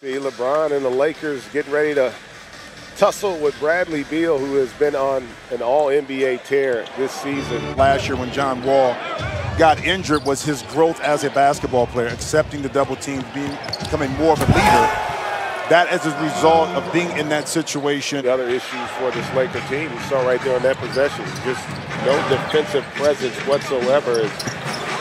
See LeBron and the Lakers getting ready to tussle with Bradley Beal, who has been on an all-NBA tear this season. Last year when John Wall got injured was his growth as a basketball player, accepting the double teams, becoming more of a leader. That as a result of being in that situation. The other issues for this Laker team, you saw right there on that possession, just no defensive presence whatsoever. As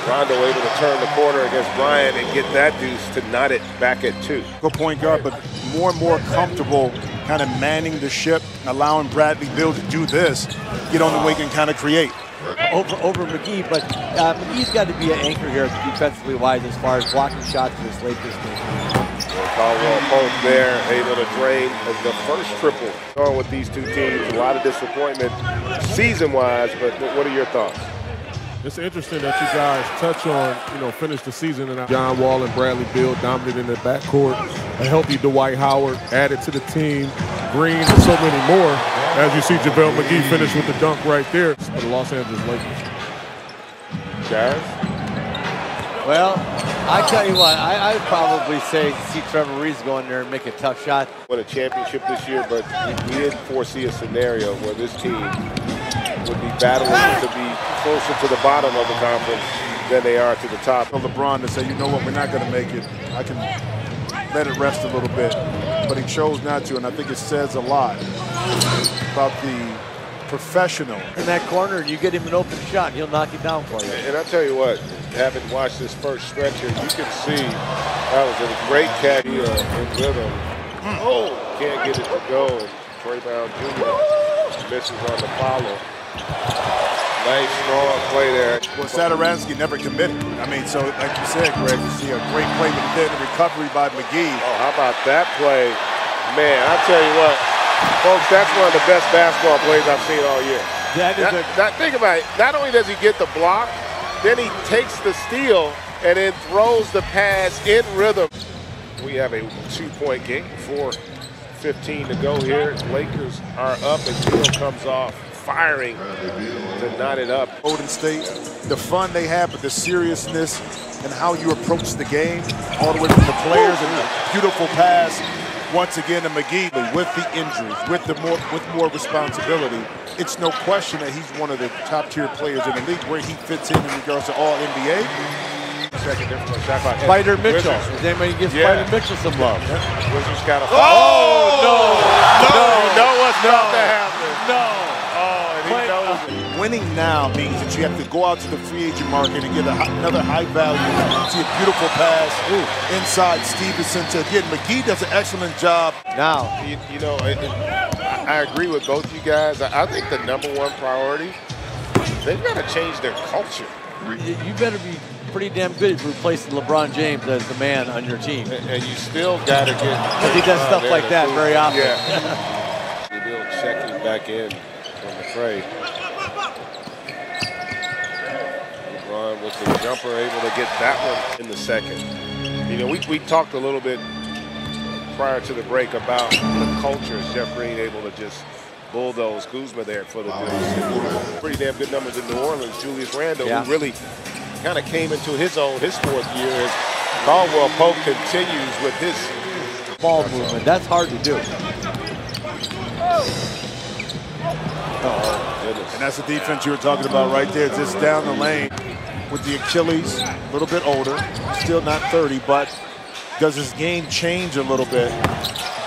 Rondo able to turn the corner against Bryant and get that deuce to knot it back at 2. Good point guard, but more and more comfortable kind of manning the ship, allowing Bradley Beal to do this, get on the wing and kind of create. Over McGee, but McGee's got to be an anchor here defensively wise as far as blocking shots for this Lakers team. Caldwell Pope there, able to drain as the first triple. On with these two teams, a lot of disappointment season-wise, but what are your thoughts? It's interesting that you guys touch on, finish the season and John Wall and Bradley Beal dominant in the backcourt. A healthy Dwight Howard added to the team. Green and so many more. As you see JaVale McGee finish with the dunk right there for the Los Angeles Lakers. Guys? Well, I tell you what, I'd probably say see Trevor Reeves go in there and make a tough shot. Won a championship this year, but we didn't foresee a scenario where this team would be battling to be closer to the bottom of the conference than they are to the top. LeBron to say, you know what, we're not going to make it. I can let it rest a little bit. But he chose not to, and I think it says a lot about the professional. In that corner, you get him an open shot, he'll knock it down for you. And I tell you what, having watched this first stretch here, you can see that was a great catch here in rhythm. Oh, can't get it to go. Troy Brown Jr. misses on the follow. Nice, strong play there. Well, Satoransky never committed. I mean, so like you said, Greg, you see a great play, but then the recovery by McGee. Oh, how about that play? Man, I tell you what, folks, that's one of the best basketball plays I've seen all year. Think about it. Not only does he get the block, then he takes the steal and then throws the pass in rhythm. We have a 2-point game, 4:15 to go here. Lakers are up and Beal comes off firing to knot it up. Golden State, the fun they have, but the seriousness and how you approach the game, all the way from the players, and the beautiful pass once again to McGee with the injuries, with more responsibility. It's no question that he's one of the top-tier players in the league. Where he fits in regards to all NBA. Second difference shot by Spider Mitchell. Does anybody give Spider Mitchell some love? Wizards got a no, you know what's about to happen. No. Winning now means that you have to go out to the free agent market and get another high value. See a beautiful pass inside Stevenson to again. McGee does an excellent job. Now, I agree with both you guys. I think the #1 priority, they've got to change their culture. You better be pretty damn good at replacing LeBron James as the man on your team. And you still got to get. He does stuff like that very often. Yeah. Bill checking back in from the trade. LeBron with the jumper, able to get that one in the second. We talked a little bit prior to the break about the culture. Jeff Green able to just bulldoze Kuzma there for the deuce. Pretty damn good numbers in New Orleans. Julius Randle, who really kind of came into his own his 4th year as Caldwell Pope continues with his ball movement. That's hard to do. Oh, goodness. And that's the defense you were talking about right there, just down the lane with the Achilles, a little bit older, still not 30, but does his game change a little bit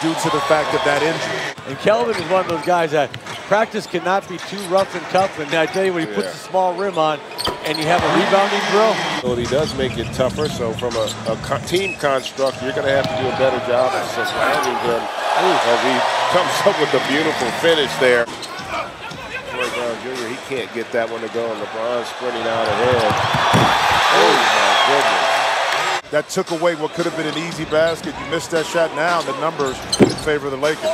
due to the fact of that injury? And Kelvin is one of those guys that practice cannot be too rough and tough. And I tell you, when he puts a small rim on and you have a rebounding drill. Well, he does make it tougher. So from a team construct, you're going to have to do a better job of surrounding him as he comes up with a beautiful finish there. Troy Brown Jr., he can't get that one to go, and LeBron sprinting out ahead. Oh, my goodness. That took away what could have been an easy basket. You missed that shot now, the numbers in favor of the Lakers.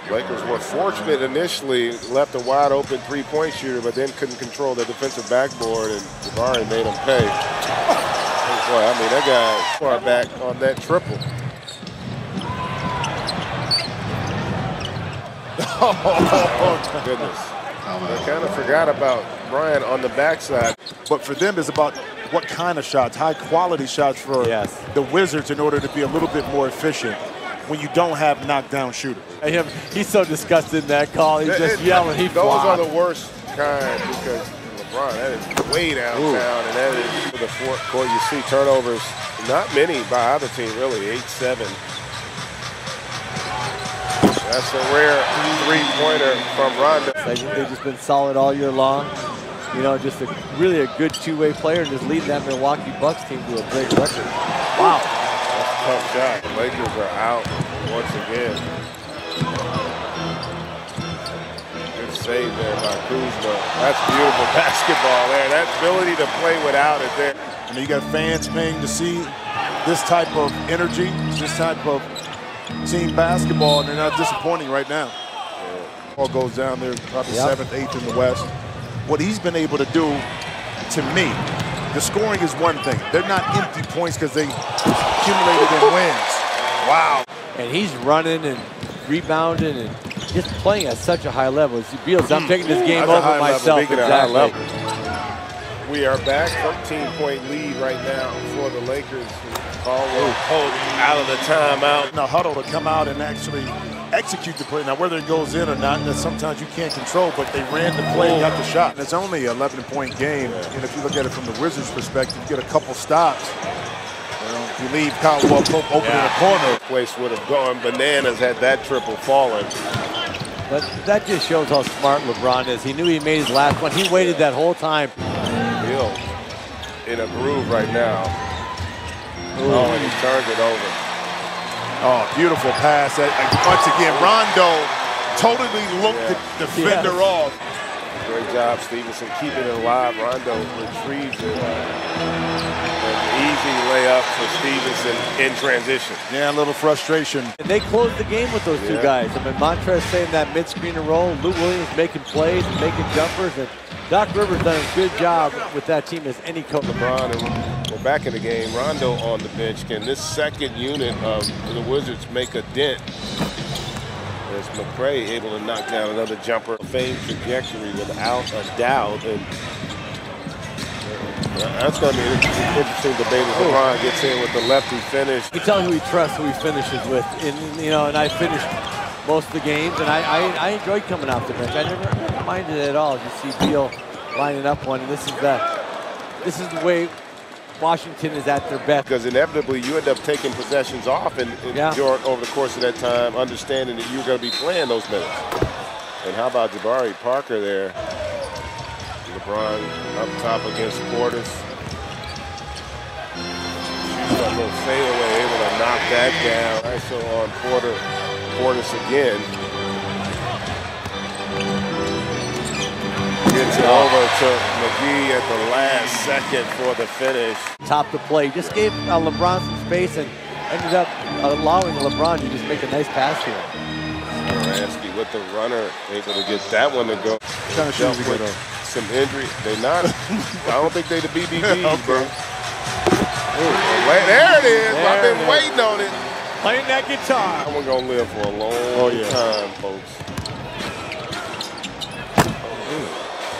Lakers were fortunate initially, left a wide open 3-point shooter, but then couldn't control the defensive backboard, and Jabari made him pay. Boy, I mean, that guy far back on that triple. Oh, goodness. I kind of forgot about Bryant on the backside. But for them, it's about what kind of shots, high-quality shots for the Wizards in order to be a little bit more efficient when you don't have knockdown shooters. He's so disgusted in that call. He's just yelling. Those are the worst kind because LeBron, that is way downtown, and that is for the fourth quarter. You see turnovers, not many by either team, really, 8-7. That's a rare three-pointer from Rondo. They've just been solid all year long. You know, just really a good two-way player, and just leading that Milwaukee Bucks team to a great record. Wow. That's a tough shot. The Lakers are out once again. Good save there by Kuzma. That's beautiful basketball there. That ability to play without it there. I mean, you got fans paying to see this type of energy, this type of team basketball, and they're not disappointing right now. Ball goes down there, probably 7th, 8th in the West. What he's been able to do, to me, the scoring is one thing. They're not empty points because they accumulated in wins. Wow. And he's running and rebounding and just playing at such a high level. Beals, I'm taking this game over myself. Exactly. We are back, 13-point lead right now for the Lakers. Caldwell out of the timeout. Now huddle to come out and actually execute the play. Now whether it goes in or not, that sometimes you can't control, but they ran the play and got the shot. And it's only an 11-point game, and if you look at it from the Wizards' perspective, you get a couple stops. If you leave Caldwell Pope open in the corner. The place would have gone bananas had that triple fallen. But that just shows how smart LeBron is. He knew he made his last one. He waited that whole time. Hill in a groove right now. Oh, and he turns it over. Oh, beautiful pass. Once again, Rondo totally looked the defender off. Great job, Stevenson, keeping it alive. Rondo retrieves it. An easy layup for Stevenson in transition. Yeah, a little frustration. And they closed the game with those two guys. I mean, Montrezl saying that mid-screen and roll. Lou Williams making plays, making jumpers, and Doc Rivers done a good job with that team as any coach. LeBron, and we're back in the game. Rondo on the bench. Can this second unit of the Wizards make a dent? As McRae able to knock down another jumper. Fame trajectory without a doubt. And that's going to be an interesting debate as LeBron gets in with the lefty finish. You can tell who he trusts, who he finishes with. And, you know, and I finished most of the games, and I enjoyed coming off the bench. I never minded it at all. You see Beal lining up one, and this is the way Washington is at their best. Because inevitably you end up taking possessions off and over the course of that time, understanding that you're going to be playing those minutes. And how about Jabari Parker there? LeBron up top against Portis. Shoots a little fadeaway, able to knock that down. ISO on Portis again. Gets it over to McGee at the last second for the finish. Top the play. Just gave LeBron some space and ended up allowing LeBron to just make a nice pass here. Satoransky with the runner, able to get that one to go. Kind of shows with some injury. They not. I don't think they the BBB, bro. There it is. I've been waiting on it. Playing that guitar. We're going to live for a long time, folks.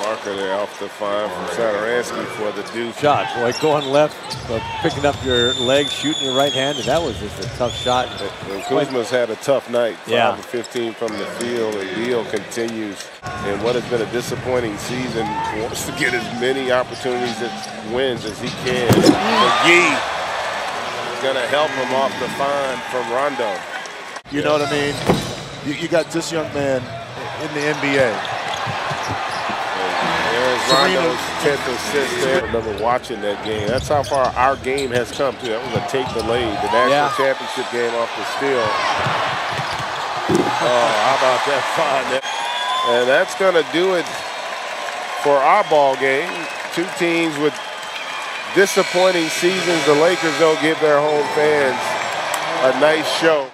Parker there off the fine from Satoransky for the deuce. Shot, boy, going left, picking up your leg, shooting your right hand, and that was just a tough shot. And Kuzma's had a tough night. 5 of 15 from the field, and Beal continues. And what has been a disappointing season, wants to get as many opportunities at wins as he can. McGee is going to help him off the fine from Rondo. You know what I mean? You got this young man in the NBA. Rondo's 10th assist there. I remember watching that game. That's how far our game has come to. That was a tape delayed. The national championship game off the steal. Oh, how about that find? And that's going to do it for our ball game. Two teams with disappointing seasons. The Lakers don't give their home fans a nice show.